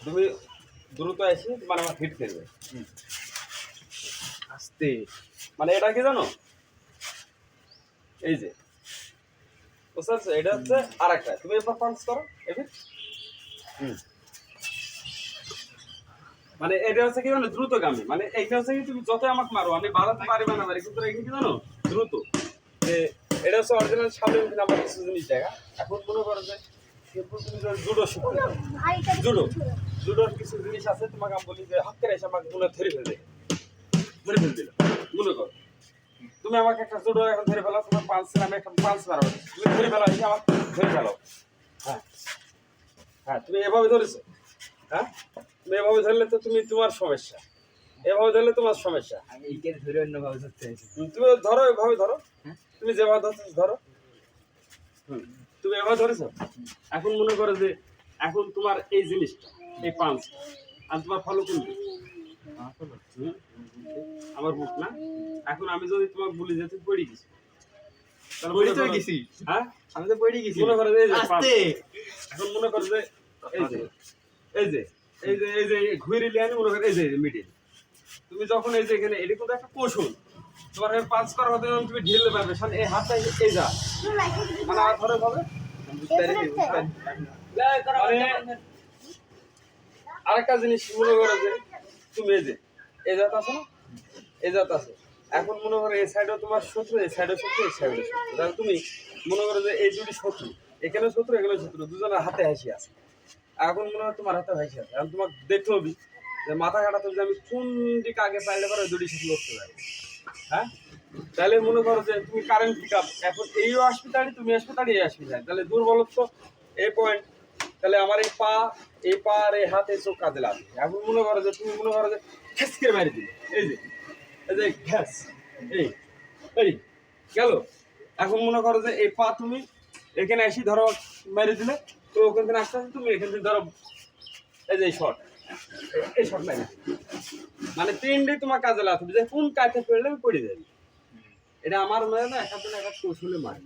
তুমি দ্রুত এসে মানে আমার হিট করবে আস্তে মানে এটা কি জানো এই যে বুঝতে পারছো এটা হচ্ছে আর একটা তুমি এবার পাঞ্চ করো এবার মানে এটা হচ্ছে কি জানো দ্রুতগামী মানে এইটা হচ্ছে কি তুমি যত আমাকে মারো আমি বাড়াতে পারি না পারি কিন্তু এটা কি জানো দ্রুত যে এটা হচ্ছে অরিজিনাল সামনে নাম্বার কিছু জিনিস দেখা এখন মনে করো যে তুমি জুডো শিখতে জুডোর কিছু জিনিস আছে তোমাকে আমি বলি যে হাত করে এসে আমাকে মনে ধরে ফেলবে ধরে ফেল দিল মনে করো তুমি আমাকে একটা জুডো এখন ধরে ফেলো তোমার পাঁচ আমি একটা পাঁচ মারো তুমি ধরে ফেলো এসে আমাকে ধরে ফেলো হ্যাঁ হ্যাঁ তুমি এভাবে ধরেছো হ্যাঁ তুমি এভাবে ধরলে তো তুমি তোমার সমস্যা এভাবে ধরলে তোমার সমস্যা আমি এইকে ধরে অন্যভাবে ধরতে চাইছি তুমি ধরো এভাবে ধরো তুমি যেভাবে ধরছো ধরো তুমি এভাবে ধরেছো এখন মনে করো যে এখন তোমার এই জিনিসটা এই পাঁচ আর তোমার ফলো কোনটি আমার বুক না এখন আমি যদি তোমাকে বলি যে তুমি পড়ে গেছি তাহলে পড়ে তো গেছি হ্যাঁ আমি তো পড়ে গেছি মনে করো যে এই যে আস্তে এখন মনে করো যে এই যে এই যে এই যে এই যে ঘুরে লিয়ে আনি মনে করো এই যে মিডিল তুমি যখন এই যে এখানে এটা কিন্তু একটা কৌশল তোমার পাঁচ করার হতে তুমি ঢিলে পারবে সামনে এই হাতটা এই যা মানে আর ধরে পাবে আরেকটা জিনিস মনে করো যে তুমি এই জাত আছে না এই জাত আছে এখন মনে করো এই সাইডে তোমার শত্রু এই সাইডে শত্রু এই সাইডে শত্রু তাহলে তুমি মনে করো যে এই দুটি শত্রু এখানে শত্রু এখানে শত্রু দুজনের হাতে হাসি আছে এখন মনে হয় তোমার হাতে হাসি আছে এখন তোমাকে দেখতে হবে যে মাথা কাটাতে যে আমি কোন দিকে আগে পাইলে পরে দুটি সাথে লড়তে পারি হ্যাঁ তাহলে মনে করো যে তুমি কারেন্ট পিক আপ এখন এইও আসবে তাড়ি তুমি আসবে তাড়ি এই আসবে তাই তাহলে দুর্বলত্ব এই পয়েন্ট তাহলে আমার এই পা আর এই হাত এই চোখ কাজে লাগবে এখন মনে করো যে তুমি মনে করো যে ঘ্যাস করে মারি দিলে এই যে ঘ্যাস এই এই গেল এখন মনে করো যে এই পা তুমি এখানে এসে ধরো মেরে দিলে তো ওখান থেকে আস্তে আস্তে তুমি এখান থেকে ধরো এই যে এই শট মারি মানে তিনটে তোমার কাজে লাগবে যে কোন কাজে পড়লে আমি পড়ে যাবি এটা আমার মনে না এক কৌশলে মারি